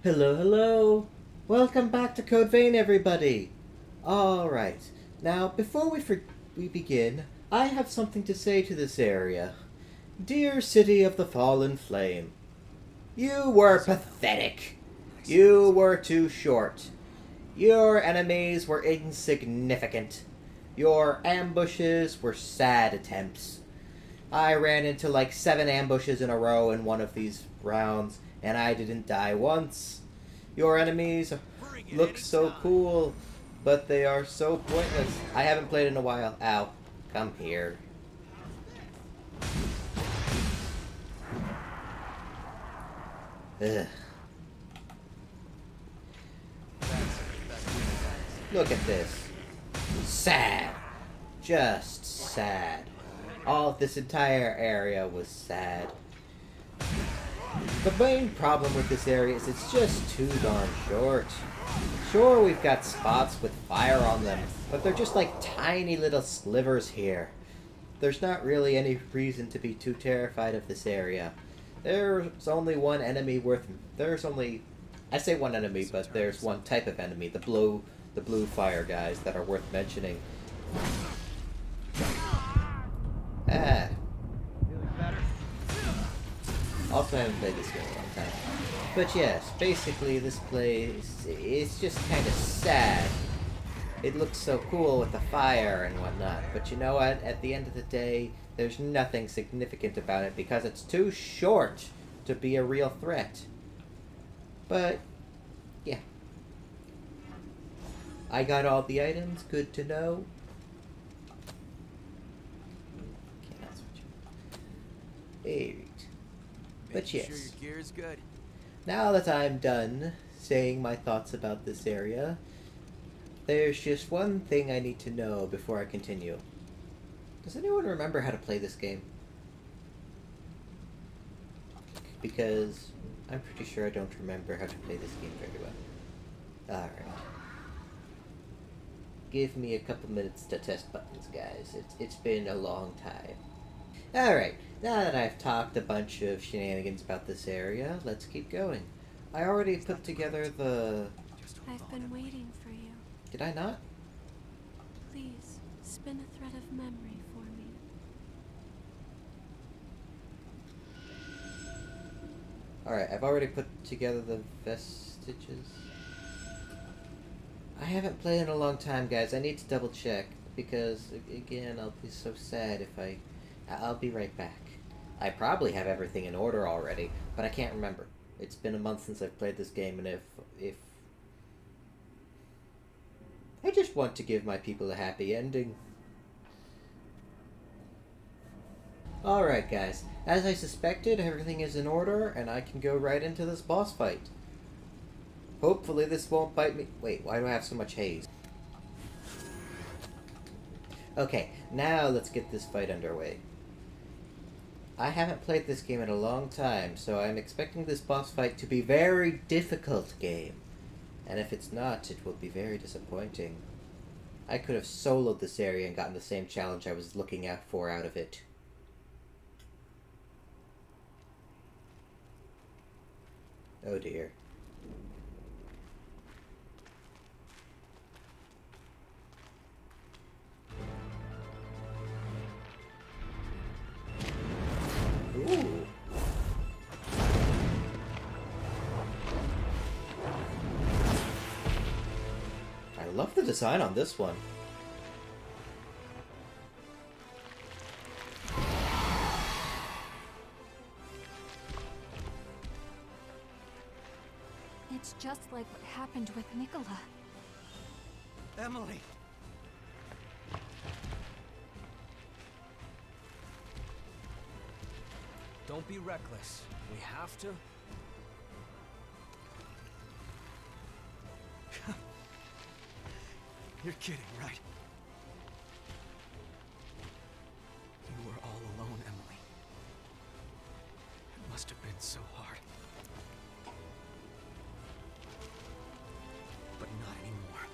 Hello, hello! Welcome back to Code Vein, everybody! Alright, now before we begin, I have something to say to this area. Dear City of the Fallen Flame, you were pathetic. You were too short. Your enemies were insignificant. Your ambushes were sad attempts. I ran into like 7 ambushes in a row in one of these rounds, and I didn't die once. Your enemies look so cool, but they are so pointless. I haven't played in a while. Ow. Come here. Ugh. Look at this. Sad. Just sad. All of this entire area was sad. The main problem with this area is it's just too darn short. Sure, we've got spots with fire on them, but they're just like tiny little slivers here. There's not really any reason to be too terrified of this area. There's only one enemy worth... There's only... I say one enemy, but there's one type of enemy, the blue fire guys, that are worth mentioning. Ah. Also, I haven't played this game in a long time. But yes, basically this place is just kind of sad. It looks so cool with the fire and whatnot, but you know what? At the end of the day, there's nothing significant about it because it's too short to be a real threat. But, yeah. I got all the items, good to know. Alright. But yes. Sure your gear is good. Now that I'm done saying my thoughts about this area, there's just one thing I need to know before I continue. Does anyone remember how to play this game? Because I'm pretty sure I don't remember how to play this game very well. Alright. Give me a couple minutes to test buttons, guys. It's been a long time. Alright, now that I've talked a bunch of shenanigans about this area, let's keep going. I already put together the... I've been waiting for you. Did I not? Please, spin a thread of memory for me. Alright, I've already put together the vestiges. I haven't played in a long time, guys. I need to double check, because, again, I'll be so sad if I'll be right back. I probably have everything in order already, but I can't remember. It's been a month since I've played this game, and if... I just want to give my people a happy ending. Alright, guys. As I suspected, everything is in order, and I can go right into this boss fight. Hopefully this won't bite me... Wait, why do I have so much haze? Okay, now let's get this fight underway. I haven't played this game in a long time, so I'm expecting this boss fight to be very difficult game. And if it's not, it will be very disappointing. I could have soloed this area and gotten the same challenge I was looking out for out of it. Oh dear. Ooh. I love the design on this one. It's just like what happened with Nicola. Emily! Don't be reckless. We have to. You're kidding, right? You were all alone, Emily. It must have been so hard. But not anymore.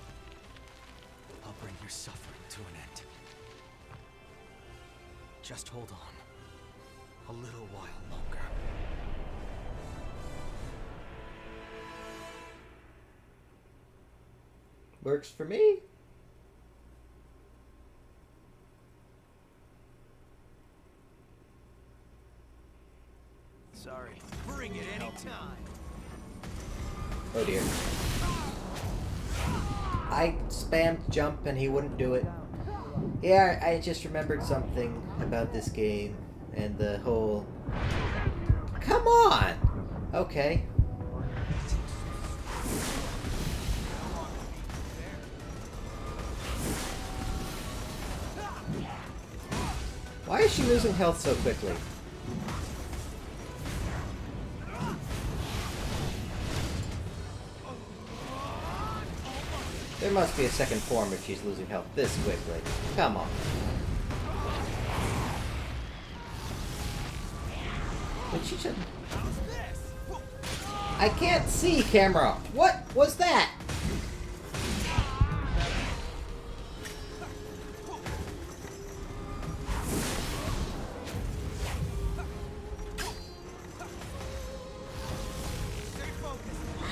I'll bring your suffering to an end. Just hold on. A little while longer. Works for me. Sorry. Bring it anytime. Oh dear. I spammed jump and he wouldn't do it. Yeah, I just remembered something about this game and the whole... Come on! Okay. Why is she losing health so quickly? There must be a second form if she's losing health this quickly. Come on. Did she just... I can't see, camera! What was that?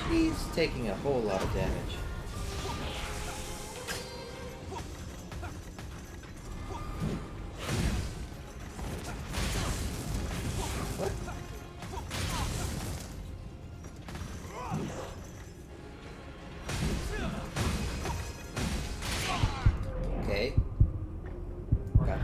She's taking a whole lot of damage. What? Okay. Got it.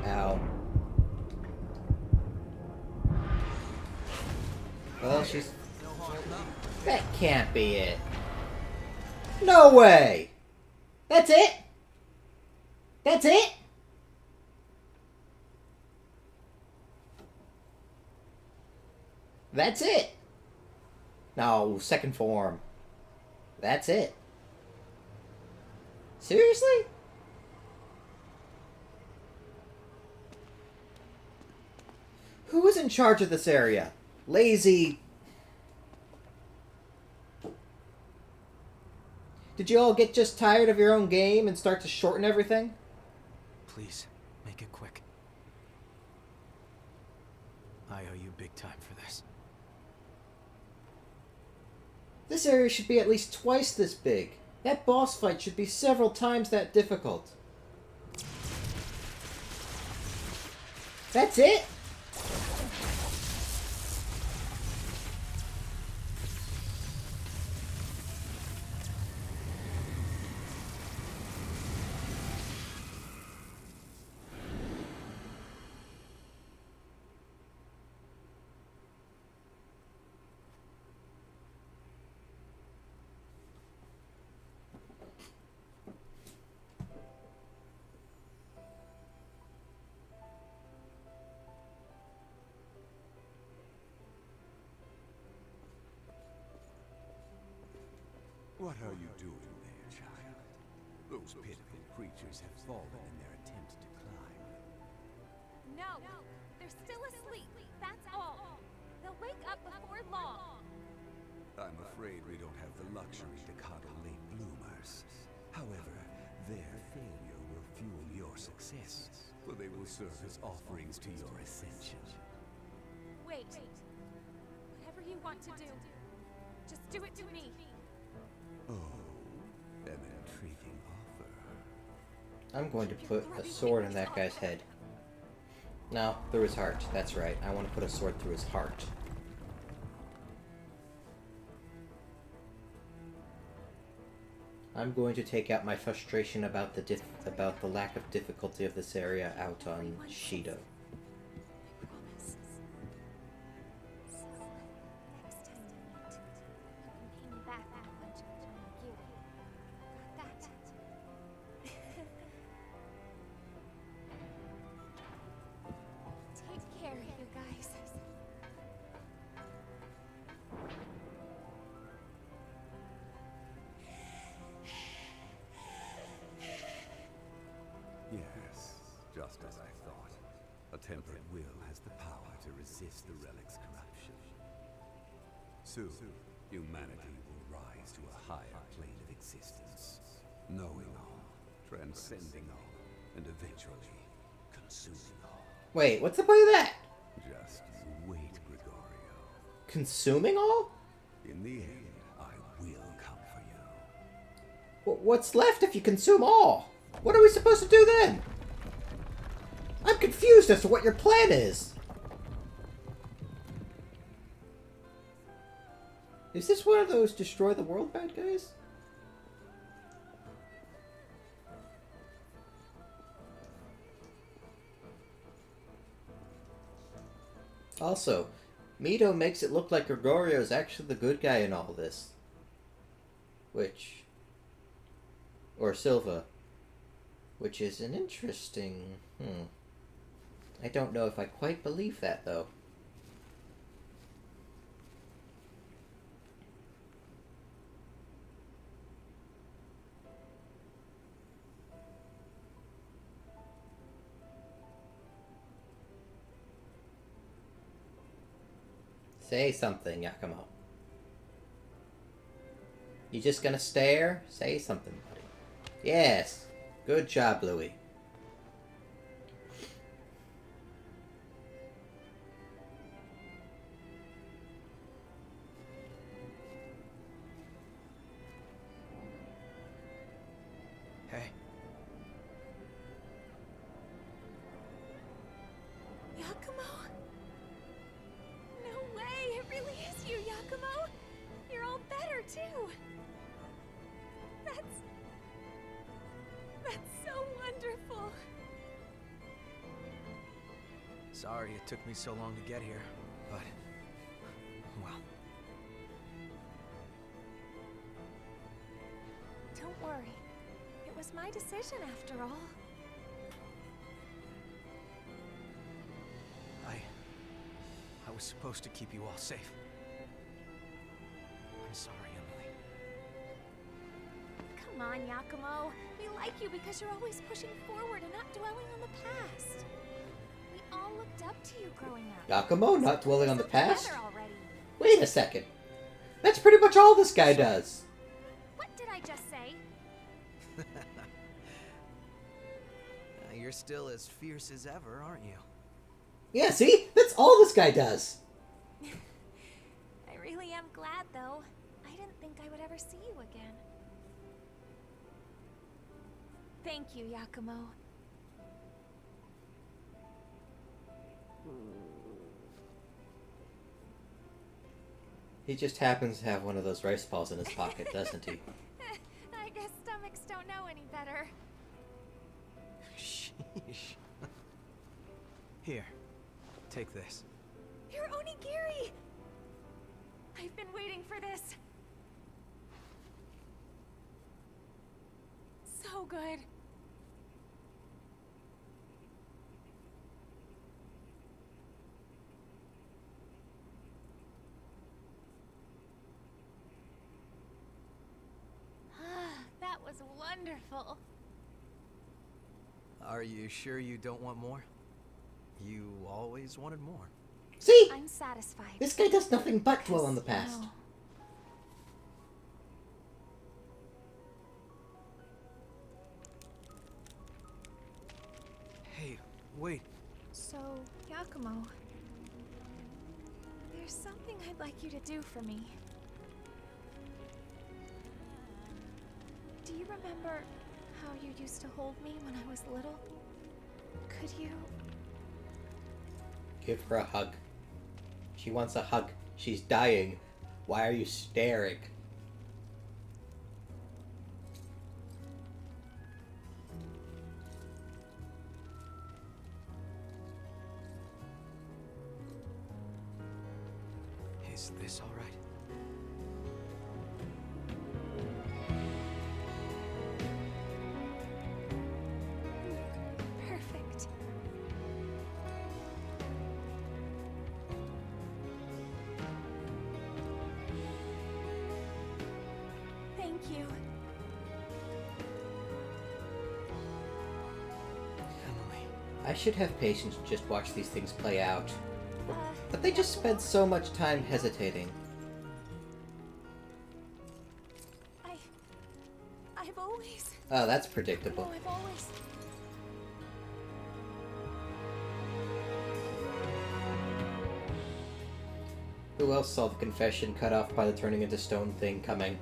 Ow. Well, she's... That can't be it. No way! That's it? That's it? That's it? No, second form. That's it. Seriously? Who was in charge of this area? Lazy. Did you all get just tired of your own game and start to shorten everything? Please, make it quick. I owe you big time for this. This area should be at least twice this big. That boss fight should be several times that difficult. That's it? What are you doing there, child? Those pitiful creatures have fallen in their attempt to climb. No, they're still asleep. That's all. They'll wake up before long. I'm afraid we don't have the luxury to coddle late bloomers. However, their failure will fuel your success, for they will serve as offerings to your ascension. Wait. Whatever you want to do, just do it to me. Oh, an intriguing offer. I'm going to put a sword in that guy's head. No, through his heart. That's right. I want to put a sword through his heart. I'm going to take out my frustration about the lack of difficulty of this area out on Shido. Promise. So, next time you meet, you can pay me back that much when you got that. Take care, you guys. Yes, just as I thought. A tempered will has the power to resist the relic's corruption. Soon, humanity will rise to a higher plane of existence, knowing all, transcending all, and eventually consuming all. Wait, what's the point of that? Just you wait, Gregorio. Consuming all? In the end, I will come for you. What's left if you consume all? What are we supposed to do then? I'm confused as to what your plan is. Is this one of those destroy the world bad guys? Also, Mido makes it look like Gregorio is actually the good guy in all this. Which... Or Silva. Which is an interesting... I don't know if I quite believe that, though. Say something, Yakumo. You just gonna stare? Say something, buddy. Yes. Good job, Louis. Hey. Yakumo? No way! It really is you, Yakumo! You're all better, too! That's so wonderful! Sorry it took me so long to get here, but... well... Don't worry. It was my decision, after all. I was supposed to keep you all safe. I'm sorry, Emily. Come on, Yakumo. We like you because you're always pushing forward and not dwelling on the past. We all looked up to you growing up. Yakumo not dwelling on the We're past? together already. Wait a second. That's pretty much all this guy does. What did I just say? You're still as fierce as ever, aren't you? Yeah, see? That's all this guy does. I really am glad, though. I didn't think I would ever see you again. Thank you, Yakumo. He just happens to have one of those rice balls in his pocket, doesn't he? I guess stomachs don't know any better. Sheesh. Here, take this. You're onigiri! I've been waiting for this. So good. That was wonderful. Are you sure you don't want more? You always wanted more. See? I'm satisfied. This guy does nothing but dwell on the past. No. Hey, wait. So, Yakumo, there's something I'd like you to do for me. Do you remember how you used to hold me when I was little? Could you? Give her a hug. She wants a hug. She's dying. Why are you staring? Is this all right? Perfect. Thank you. Emily. I should have patience to just watch these things play out. Uh, But they just Yakumo? spend so much time hesitating. I've always... Oh, that's No, predictable. I've always... Who else saw the confession cut off by the turning into stone thing coming?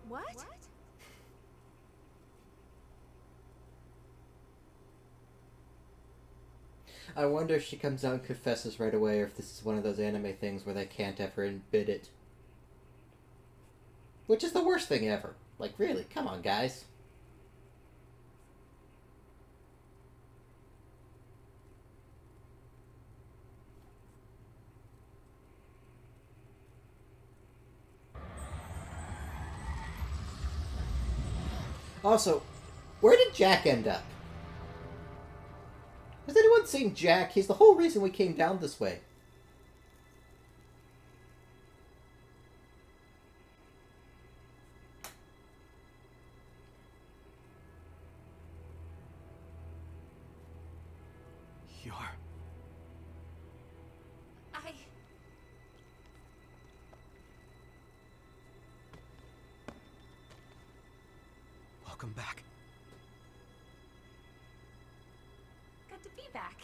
What? I wonder if she comes out and confesses right away, or if this is one of those anime things where they can't ever admit it. Which is the worst thing ever. Like, really, come on, guys. Also, where did Jack end up? Has anyone seen Jack? He's the whole reason we came down this way. You're... Welcome back. Good to be back.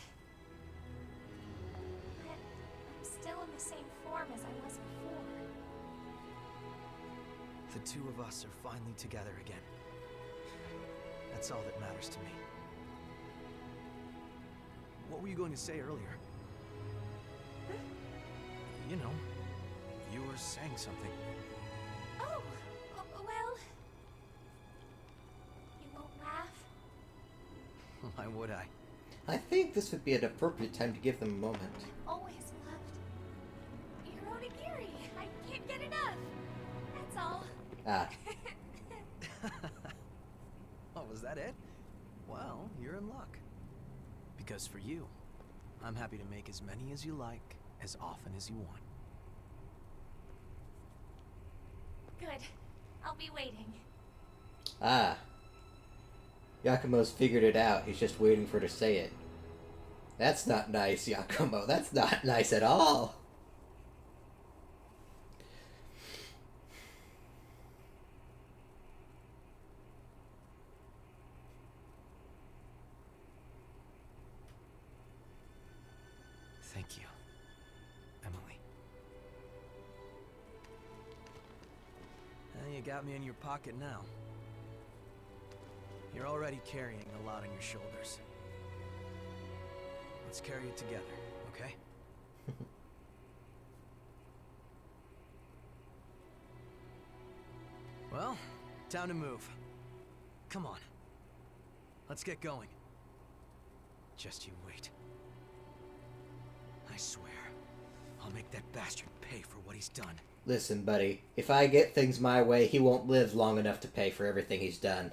But I'm still in the same form as I was before. The two of us are finally together again. That's all that matters to me. What were you going to say earlier? Huh? You know, you were saying something. Oh, well... You won't laugh? Why would I? I think this would be an appropriate time to give them a moment. Always loved your onigiri. I can't get enough. That's all. Ah, Oh, was that it? Well, you're in luck. Because for you, I'm happy to make as many as you like, as often as you want. Good. I'll be waiting. ah. Yakumo's figured it out. He's just waiting for her to say it. That's not nice, Yakumo. That's not nice at all. Thank you, Emily. You got me in your pocket now. You're already carrying a lot on your shoulders. Let's carry it together, okay? Well, time to move. Come on. Let's get going. Just you wait. I swear, I'll make that bastard pay for what he's done. Listen, buddy. If I get things my way, he won't live long enough to pay for everything he's done.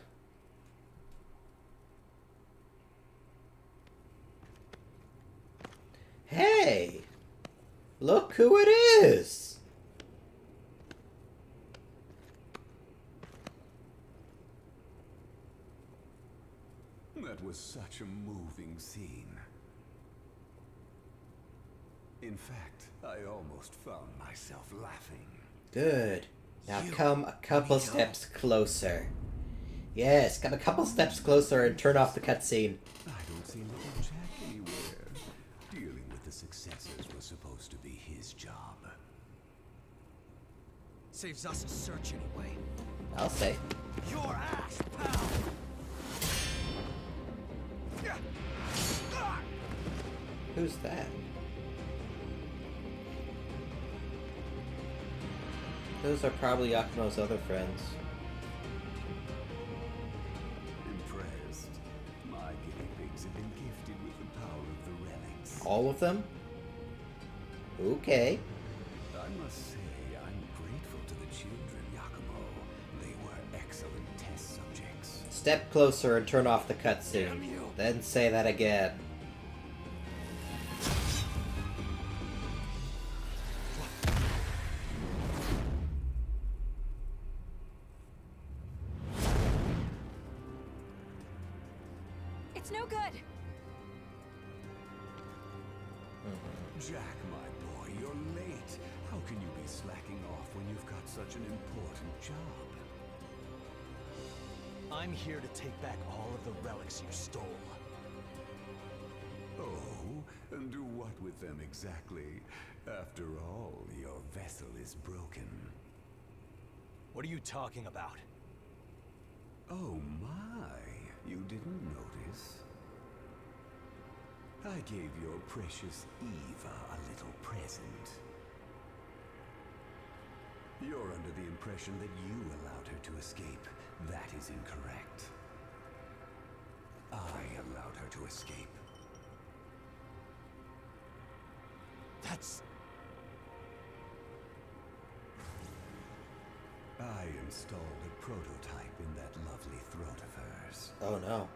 Hey! Look who it is! That was such a moving scene. In fact, I almost found myself laughing. Good. Now You, come a couple Mido. steps closer. Yes, come a couple steps closer and turn off the cutscene. I don't see little Jack anywhere. Dealing with the successors was supposed to be his job. Saves us a search anyway. I'll say. Your ass, pal! Who's that? Those are probably Yakumo's other friends. Impressed. My guinea pigs have been gifted with the power of the relics. All of them? Okay. I must say, I'm grateful to the children, Yakumo. They were excellent test subjects. Step closer and turn off the cutscene. Damn you. Then say that again. It's no good. Jack, my boy, you're late. How can you be slacking off when you've got such an important job? I'm here to take back all of the relics you stole. Oh, and do what with them exactly? After all, your vessel is broken. What are you talking about? Oh my, you didn't notice? I gave your precious Eva a little present. You're under the impression that you allowed her to escape. That is incorrect. I allowed her to escape. That's... I installed a prototype in that lovely throat of hers. Oh no.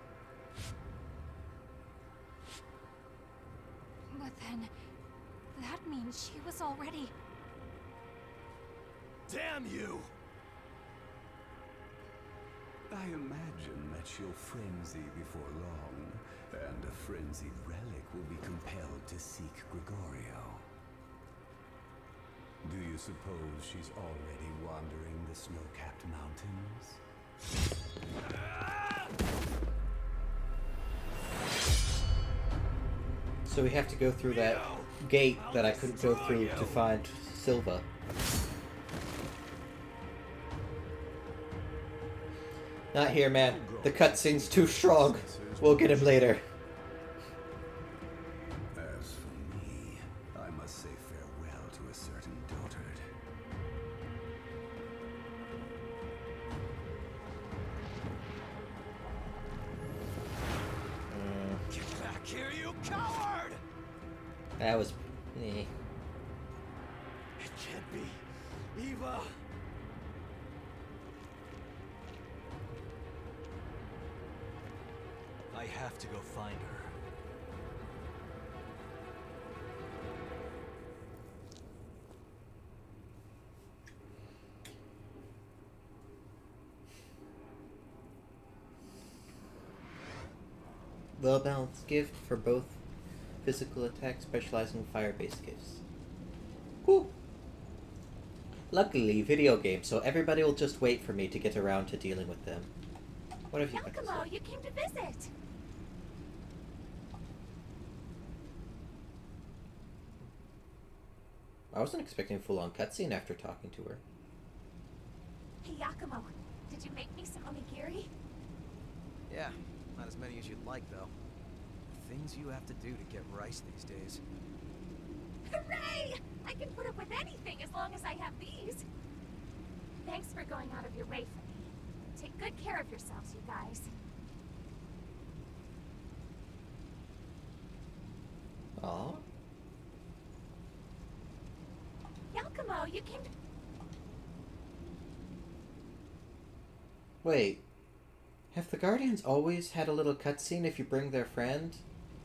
But then, that means she was already... Damn you! I imagine that she'll frenzy before long, and a frenzied relic will be compelled to seek Gregorio. Do you suppose she's already wandering the snow-capped mountains? So we have to go through that gate that I couldn't go through to find Silva. Not here, man. The cutscene's too strong. We'll get him later. As for me, I must say farewell to a certain dotard. Get back here, you coward! That was... eh. It can't be. Eva! I have to go find her. Well-balanced gift for both physical attacks, specializing in fire-based gifts. Whew. Luckily, video games, so everybody will just wait for me to get around to dealing with them. What have you got to Yakumo, say? you came to visit. I wasn't expecting a full-on cutscene after talking to her. Hey, Yakumo, did you make me some onigiri? Yeah, not as many as you'd like, though. The things you have to do to get rice these days. Hooray! I can put up with anything as long as I have these. Thanks for going out of your way for me. Take good care of yourselves, you guys. Aww. Yakumo, you came to... Wait. Have the Guardians always had a little cutscene if you bring their friend?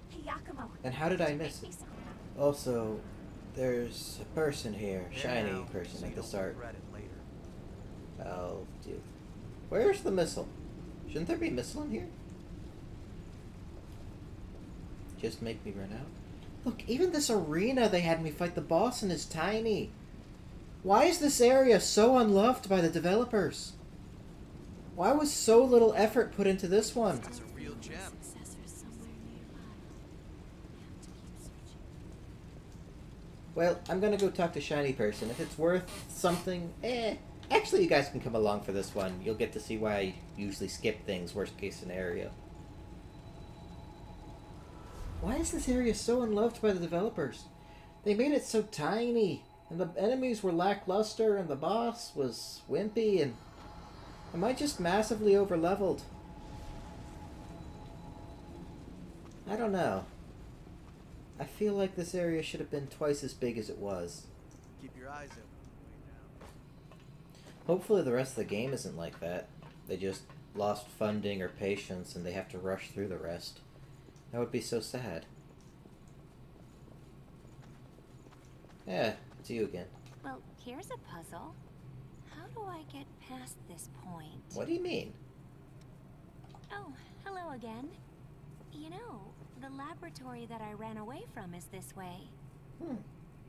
Hey, Yakumo. And how did I you miss make it? me some- Also, there's a person here, shiny Now, person so at you the don't start. regret it later. Oh, dude. Where's the missile? Shouldn't there be a missile in here? Just make me run out. Look, even this arena they had me fight the boss in is tiny. Why is this area so unloved by the developers? Why was so little effort put into this one? It's a real gem. Successor somewhere nearby. We have to keep searching. Well, I'm gonna go talk to shiny person. If it's worth something, Actually, you guys can come along for this one. You'll get to see why I usually skip things, worst case scenario. Why is this area so unloved by the developers? They made it so tiny, and the enemies were lackluster, and the boss was wimpy, and... Am I just massively overleveled? I don't know. I feel like this area should have been twice as big as it was. Keep your eyes open. Hopefully the rest of the game isn't like that. They just lost funding or patience and they have to rush through the rest. That would be so sad. Yeah, it's you again. Well, here's a puzzle. How do I get past this point? What do you mean? Oh, hello again. You know, the laboratory that I ran away from is this way.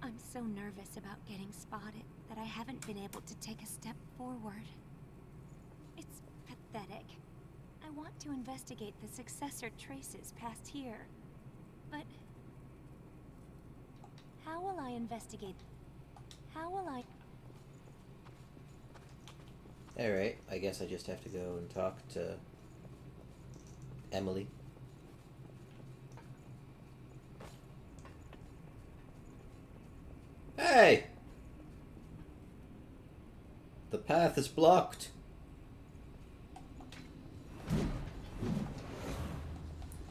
I'm so nervous about getting spotted that I haven't been able to take a step forward. It's pathetic. I want to investigate the Successor traces past here, but how will I investigate? How will I... Alright, I guess I just have to go and talk to Emily. Hey! The path is blocked.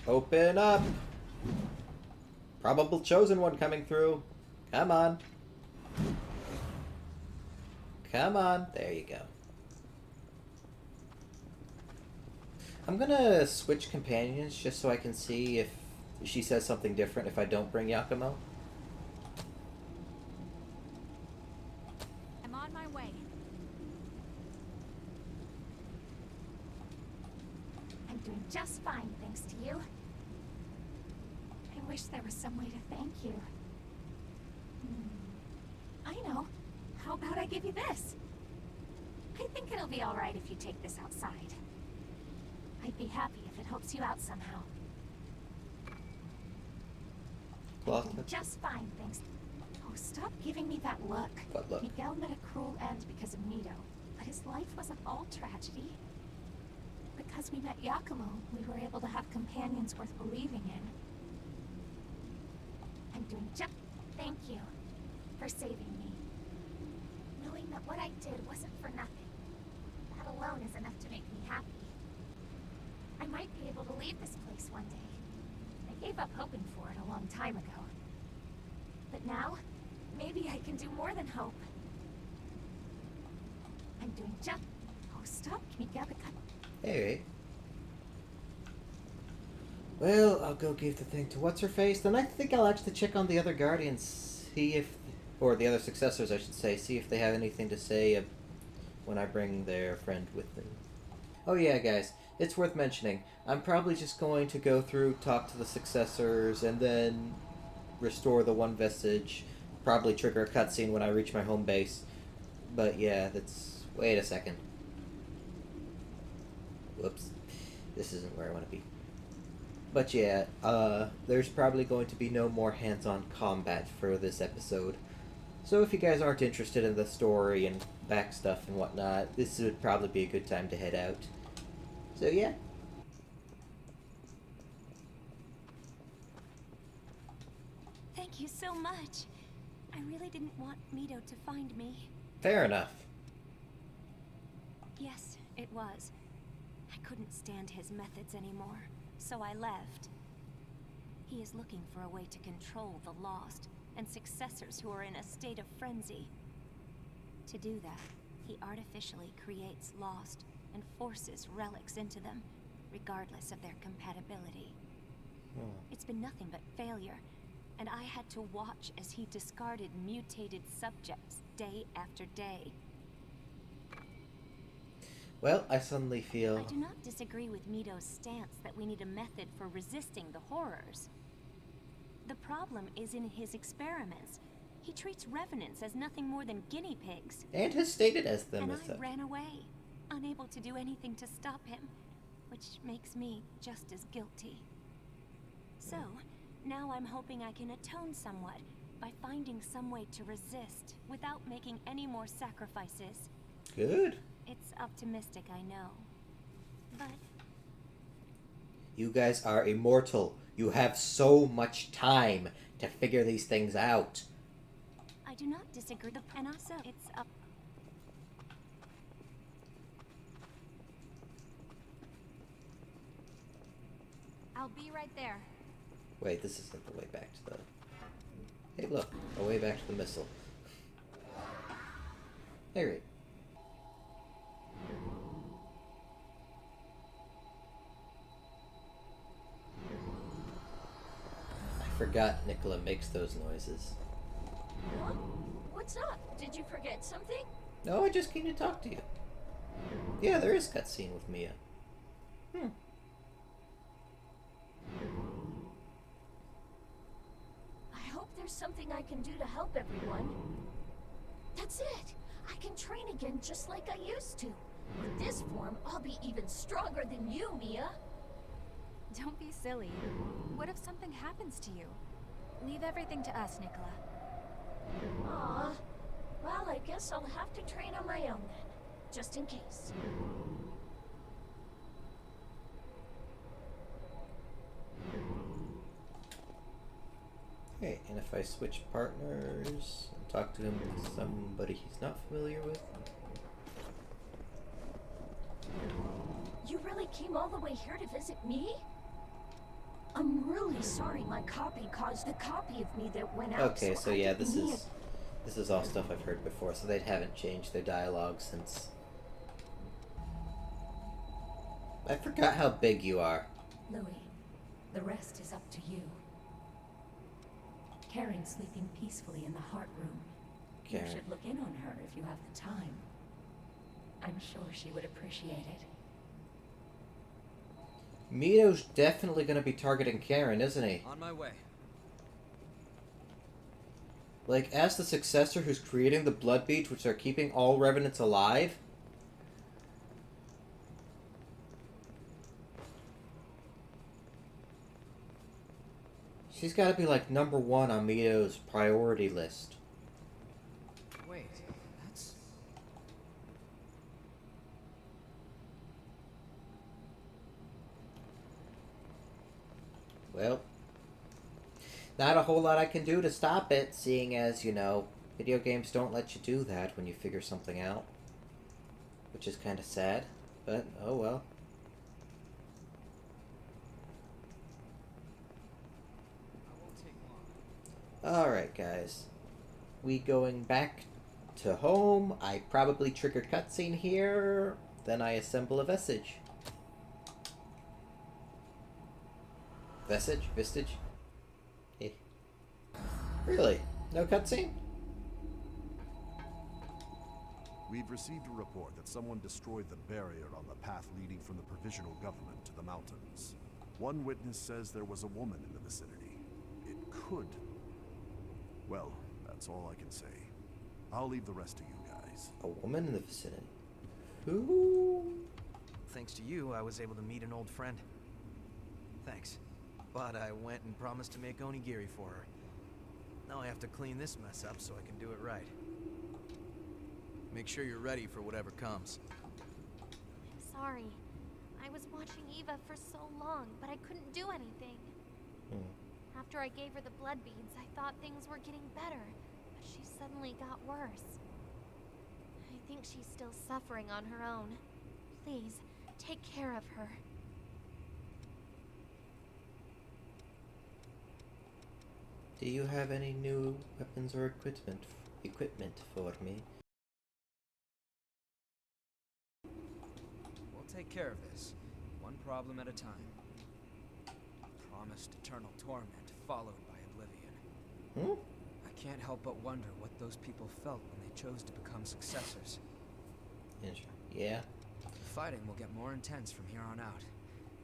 Open up. Probable chosen one coming through. Come on. Come on. There you go. I'm gonna switch companions just so I can see if she says something different if I don't bring Yakumo. I'm on my way. I'm doing just fine, thanks to you. I wish there was some way to thank you. I know. How about I give you this? I think it'll be alright if you take this outside. I'd be happy if it helps you out somehow. Cloth. Just fine, thanks. Oh, stop giving me that look. What look? Miguel met a cruel end because of Mido, but his life wasn't all tragedy. Because we met Yakumo, we were able to have companions worth believing in. I'm doing just... Thank you for saving me. Knowing that what I did wasn't for nothing. That alone is enough to make me happy. I might be able to leave this place one day. I gave up hoping for it a long time ago. But now, maybe I can do more than hope. I'm doing just... Oh, stop, Miguel. Hey. Well, I'll go give the thing to what's-her-face. Then I think I'll actually check on the other Guardians, see if... Or the other Successors, I should say. See if they have anything to say when I bring their friend with them. Oh yeah, guys. It's worth mentioning. I'm probably just going to go through, talk to the Successors, and then restore the one vestige. Probably trigger a cutscene when I reach my home base. But yeah, that's... Wait a second. Whoops. This isn't where I want to be. But yeah, there's probably going to be no more hands-on combat for this episode. So if you guys aren't interested in the story and back stuff and whatnot, this would probably be a good time to head out. So yeah. Thank you so much. I really didn't want Mido to find me. Fair enough. Yes, it was. I couldn't stand his methods anymore, so I left. He is looking for a way to control the Lost and Successors who are in a state of frenzy. To do that, he artificially creates Lost and forces relics into them, regardless of their compatibility. It's been nothing but failure, and I had to watch as he discarded mutated subjects day after day. Well, I suddenly feel... I do not disagree with Mido's stance that we need a method for resisting the horrors. The problem is in his experiments. He treats revenants as nothing more than guinea pigs. And has stated as them And as I such. ran away, unable to do anything to stop him, which makes me just as guilty. So, now I'm hoping I can atone somewhat by finding some way to resist without making any more sacrifices. Good. It's optimistic, I know. But You guys are immortal. You have so much time to figure these things out. I do not disagree. And also, it's up. I'll be right there. Wait, this isn't the way back to the... Hey, look. A way back to the missile. Hey, Rick. I forgot Nicola makes those noises. Huh? What's up? Did you forget something? No, I just came to talk to you. Yeah, there is cutscene with Mia. there's something I can do to help everyone. That's it! I can train again just like I used to. With this form, I'll be even stronger than you, Mia. Don't be silly. What if something happens to you? Leave everything to us, Nicola. Aw. Well, I guess I'll have to train on my own then. Just in case. Okay, and if I switch partners and talk to him with somebody he's not familiar with. You really came all the way here to visit me? I'm really sorry my copy caused the copy of me that went out. Okay, so I yeah, didn't mean it. this is all stuff I've heard before, so they haven't changed their dialogue since. I forgot how big you are. Louis, the rest is up to you. Karen's sleeping peacefully in the heart room. Karen. You should look in on her if you have the time. I'm sure she would appreciate it. Mido's definitely going to be targeting Karen, isn't he? On my way. Like, as the successor who's creating the blood beads which are keeping all revenants alive? She's got to be, like, #1 on Mido's priority list. Wait, that's... Well, not a whole lot I can do to stop it, seeing as, you know, video games don't let you do that when you figure something out. Which is kind of sad, but oh well. Alright, guys. We going back to home. I probably triggered cutscene here. Then I assemble a vestige. Vestige? Vistage? Eh. Really? No cutscene? We've received a report that someone destroyed the barrier on the path leading from the provisional government to the mountains. One witness says there was a woman in the vicinity. It could. Well, that's all I can say. I'll leave the rest to you guys. A woman in the vicinity. Who? Thanks to you, I was able to meet an old friend. Thanks. But I went and promised to make onigiri for her. Now I have to clean this mess up so I can do it right. Make sure you're ready for whatever comes. I'm sorry. I was watching Eva for so long, but I couldn't do anything. After I gave her the blood beads, I thought things were getting better, but she suddenly got worse. I think she's still suffering on her own. Please, take care of her. Do you have any new weapons or equipment for me? We'll take care of this, one problem at a time. Promised eternal torment, followed by oblivion. I can't help but wonder what those people felt when they chose to become successors. Yeah. Fighting will get more intense from here on out.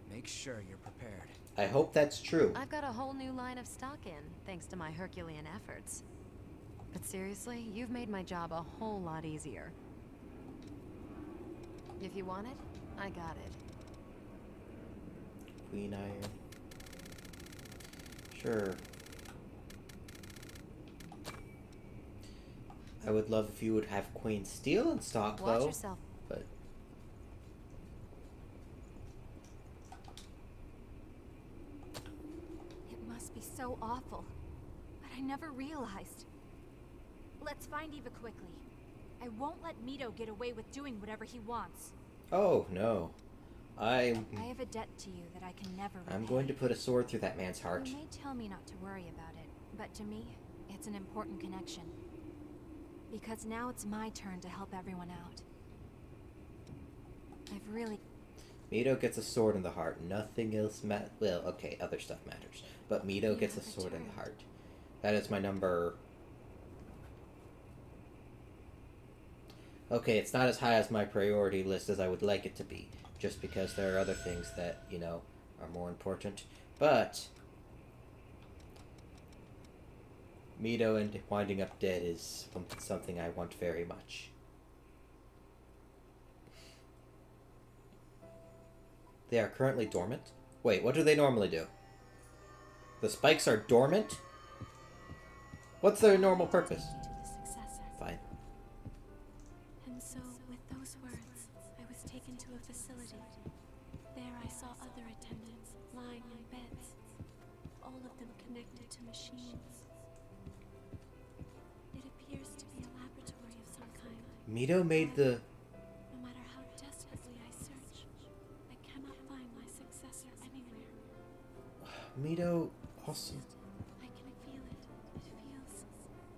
Make sure you're prepared. I hope that's true. I've got a whole new line of stock in, thanks to my Herculean efforts. But seriously, you've made my job a whole lot easier. If you want it, I got it. Queen Iron. Sure. I would love if you would have Queen Steel in stock, though. Watch yourself. But It must be so awful. But I never realized. Let's find Eva quickly. I won't let Mido get away with doing whatever he wants. oh no, I have a debt to you that I can never repay. I'm going to put a sword through that man's heart. You may tell me not to worry about it, but to me, it's an important connection. Because now it's my turn to help everyone out. I've really... Mido gets a sword in the heart. Nothing else well, okay, other stuff matters. But Mido gets a sword in the heart. That is my number... Okay, it's not as high as my priority list as I would like it to be. Just because there are other things that, you know, are more important. But... Mido and winding up dead is something I want very much. They are currently dormant? Wait, what do they normally do? The spikes are dormant? What's their normal purpose? To the successor. Fine. And so, with those words, I was taken to a facility. There I saw other attendants, lying in beds, all of them connected to machines. It appears to be a laboratory of some kind. Mido made the... No matter how desperately I search, I cannot find my successor anywhere. Mido also... I can feel it. It feels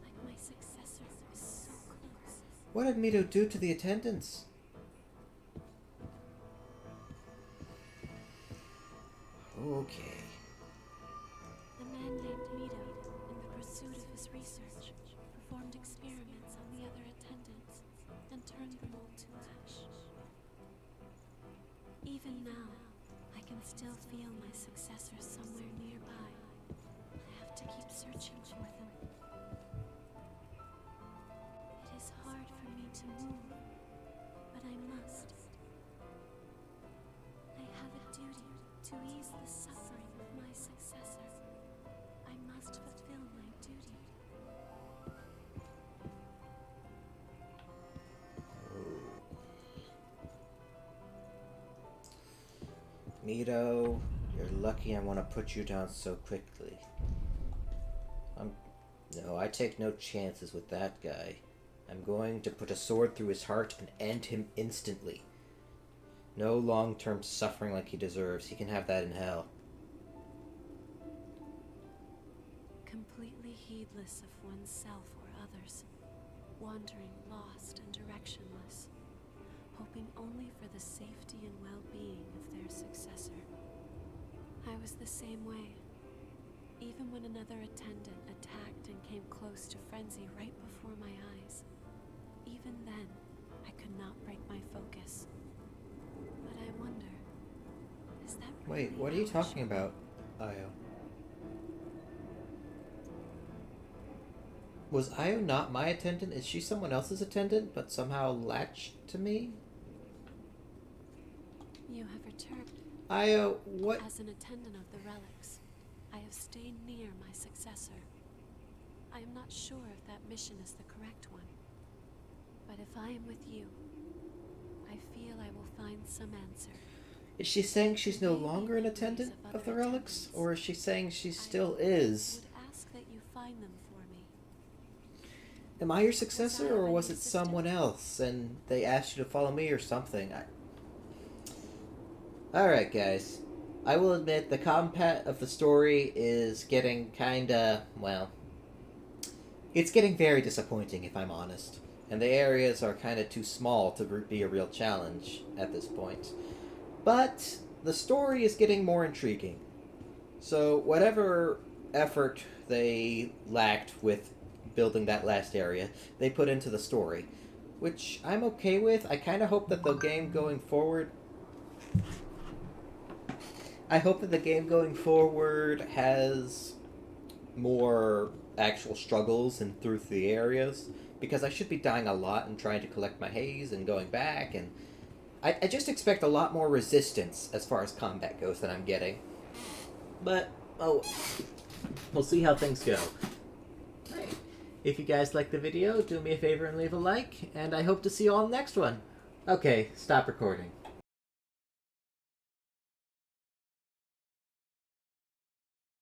like my successor is so close. What did Mido do to the attendants? Okay. A man named Mido, in the pursuit of his research, performed experiments on the other attendants and turned them all to ash. Even now, I can still feel my successor somewhere nearby. I have to keep searching for them. It is hard for me to move, but I must. I have a duty to ease the suffering of my successor. I must fulfill my duty. Mido, you're lucky I want to put you down so quickly. No, I take no chances with that guy. I'm going to put a sword through his heart and end him instantly. No long-term suffering like he deserves. He can have that in hell. Completely heedless of oneself or others, wandering lost and directionless, hoping only for the safety and well-being of their successor. I was the same way. Even when another attendant attacked and came close to frenzy right before my eyes, even then, I could not break my focus. But I wonder, is that really Wait, what are you how it talking should be? about, Io? Was Io not my attendant? Is she someone else's attendant, but somehow latched to me? You have returned. Io, what? As an attendant of the relics, I have stayed near my successor. I am not sure if that mission is the correct one. But if I am with you, I feel I will find some answer. Is she saying she's no longer an attendant of the relics? Or is she saying she still is? I would ask that you find them for me. Am I your successor, or was it someone else, and they asked you to follow me or something? Alright, guys. I will admit the combat of the story is getting kinda, well... It's getting very disappointing, if I'm honest. And the areas are kinda too small to be a real challenge at this point. But the story is getting more intriguing. So whatever effort they lacked with building that last area, they put into the story. Which I'm okay with. I kinda hope that the game going forward... I hope that the game going forward has more actual struggles and through the areas, because I should be dying a lot and trying to collect my haze and going back, and I just expect a lot more resistance as far as combat goes than I'm getting. But, oh, we'll see how things go. Right. If you guys liked the video, do me a favor and leave a like, and I hope to see you all in the next one. Okay, stop recording.